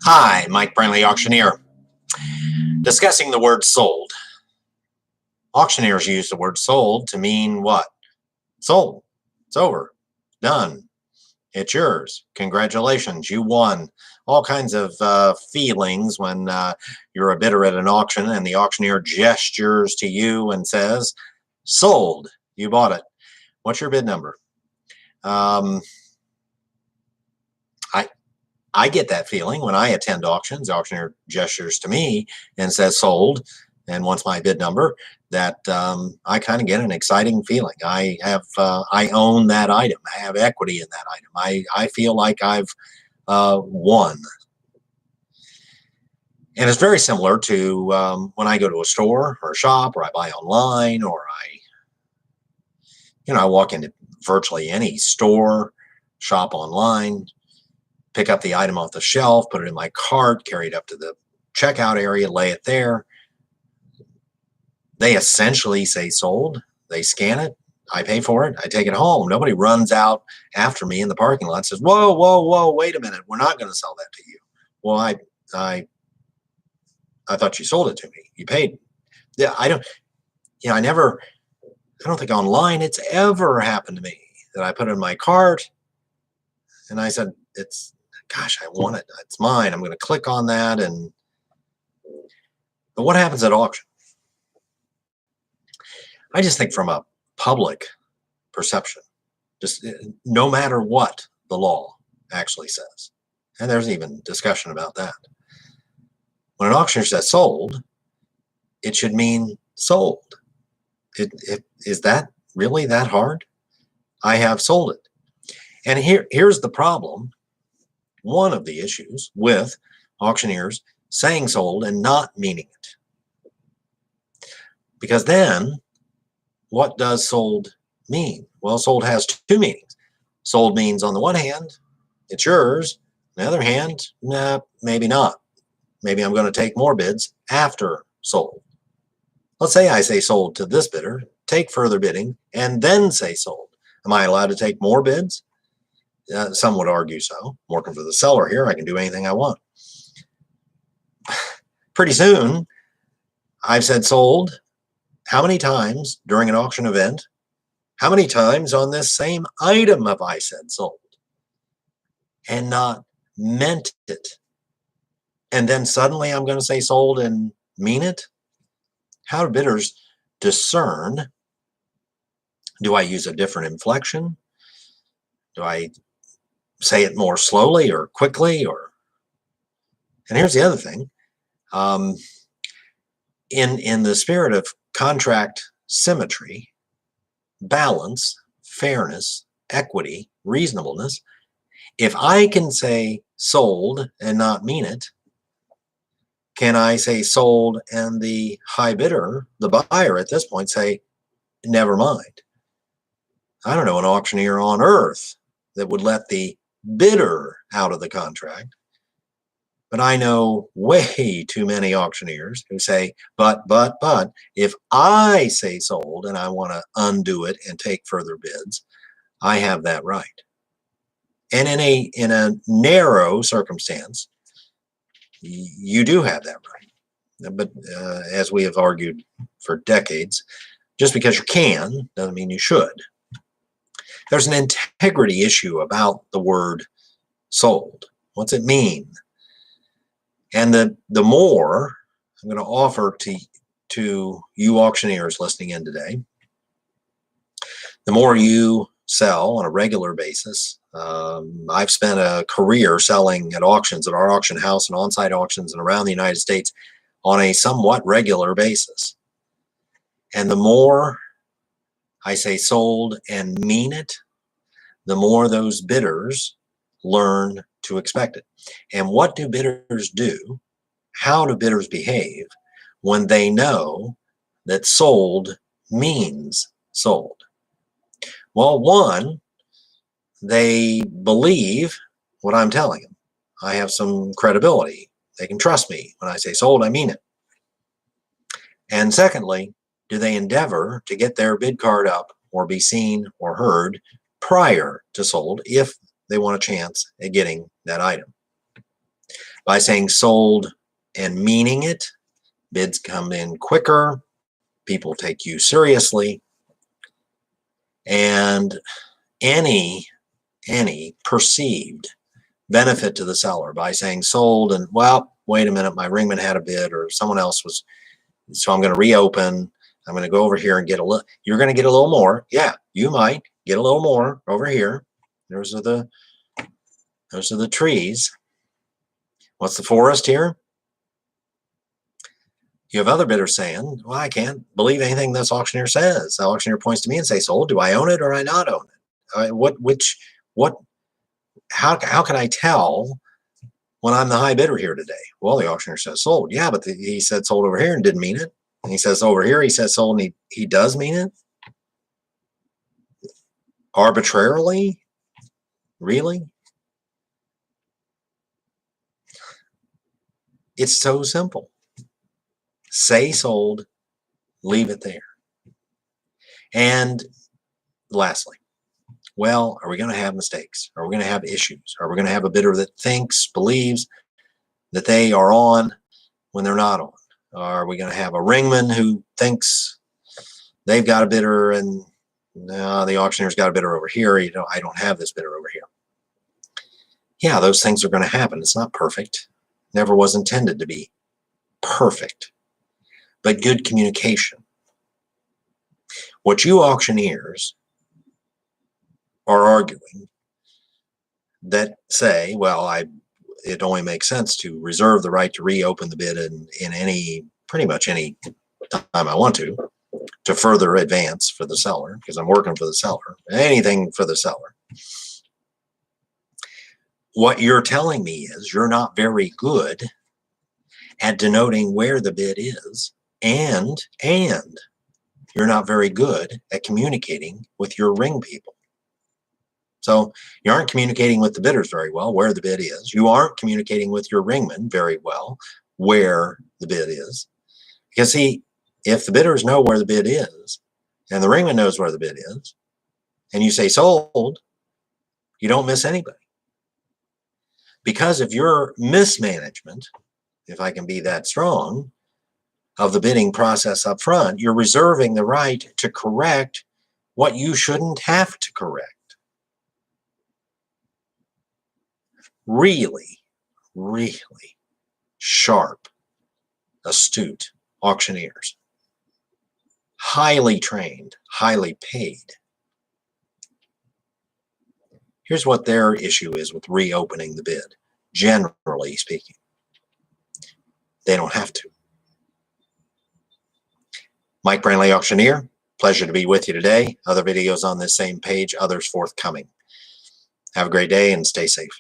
Hi, Mike Brantley, auctioneer. Discussing the word sold. Auctioneers use the word sold to mean what? Sold. It's over. Done. It's yours. Congratulations. You won. All kinds of feelings when you're a bidder at an auction and the auctioneer gestures to you and says, sold. You bought it. What's your bid number? I get that feeling when I attend auctions. The auctioneer gestures to me and says sold and wants my bid number, that I kind of get an exciting feeling. I own that item. I have equity in that item. I feel like I've won. And it's very similar to when I go to a store or a shop, or I buy online, or I walk into virtually any store, shop online, pick up the item off the shelf, put it in my cart, carry it up to the checkout area, lay it there. They essentially say sold. They scan it. I pay for it. I take it home. Nobody runs out after me in the parking lot and says, whoa, whoa, whoa, wait a minute. We're not going to sell that to you. Well, I thought you sold it to me. You paid. Yeah, I don't think online it's ever happened to me that I put it in my cart and I said, gosh, I want it. It's mine. I'm going to click on that. But what happens at auction? I just think from a public perception, just no matter what the law actually says, and there's even discussion about that. When an auctioneer says sold, it should mean sold. Is that really that hard? I have sold it. And here's the problem. One of the issues with auctioneers saying sold and not meaning it. Because then, what does sold mean? Well, sold has two meanings. Sold means, on the one hand, it's yours. On the other hand, nah, maybe not. Maybe I'm going to take more bids after sold. Let's say I say sold to this bidder, take further bidding, and then say sold. Am I allowed to take more bids? Some would argue so. I'm working for the seller here. I can do anything I want. Pretty soon, I've said sold. How many times during an auction event? How many times on this same item have I said sold and not meant it? And then suddenly I'm going to say sold and mean it? How do bidders discern? Do I use a different inflection? Do I say it more slowly or quickly? And here's the other thing. In the spirit of contract symmetry, balance, fairness, equity, reasonableness, if I can say sold and not mean it, can I say sold and the high bidder, the buyer at this point, say, never mind? I don't know an auctioneer on earth that would let the bidder out of the contract. But I know way too many auctioneers who say, but, if I say sold and I want to undo it and take further bids, I have that right. And in a narrow circumstance, you do have that right. But as we have argued for decades, just because you can doesn't mean you should. There's an integrity issue about the word sold. What's it mean? And the more I'm going to offer to you auctioneers listening in today, the more you sell on a regular basis. I've spent a career selling at auctions, at our auction house and on-site auctions and around the United States on a somewhat regular basis. And the more I say sold and mean it, the more those bidders learn to expect it. And what do bidders do? How do bidders behave when they know that sold means sold? Well, one, they believe what I'm telling them. I have some credibility. They can trust me. When I say sold, I mean it. And secondly, do they endeavor to get their bid card up or be seen or heard prior to sold if they want a chance at getting that item? By saying sold and meaning it, bids come in quicker, people take you seriously, and any perceived benefit to the seller by saying sold and, well, wait a minute, my ringman had a bid or someone else was, so I'm going to reopen. I'm going to go over here and get a little, you're going to get a little more. Yeah, you might get a little more over here. Those are the trees. What's the forest here? You have other bidders saying, well, I can't believe anything this auctioneer says. The auctioneer points to me and says, sold. Do I own it or I not own it? How can I tell when I'm the high bidder here today? Well, the auctioneer says sold. Yeah, but he said sold over here and didn't mean it. And he says over here, he says sold and he does mean it? Arbitrarily? Really? It's so simple. Say sold, leave it there. And lastly, well, are we going to have mistakes? Are we going to have issues? Are we going to have a bidder that believes that they are on when they're not on? Are we going to have a ringman who thinks they've got a bidder and no, the auctioneer's got a bidder over here. I don't have this bidder over here. Yeah, those things are going to happen. It's not perfect. Never was intended to be perfect. But good communication. What you auctioneers are arguing that say, well, it only makes sense to reserve the right to reopen the bid in pretty much any time I want to further advance for the seller, because I'm working for the seller, anything for the seller. What you're telling me is you're not very good at denoting where the bid is, and you're not very good at communicating with your ring people. So you aren't communicating with the bidders very well where the bid is. You aren't communicating with your ringman very well where the bid is. Because see, if the bidders know where the bid is, and the ringman knows where the bid is, and you say sold, you don't miss anybody. Because of your mismanagement, if I can be that strong, of the bidding process up front, you're reserving the right to correct what you shouldn't have to correct. Really, really sharp, astute auctioneers. Highly trained, highly paid. Here's what their issue is with reopening the bid. Generally speaking, they don't have to. Mike Brantley, Auctioneer. Pleasure to be with you today. Other videos on this same page, others forthcoming. Have a great day and stay safe.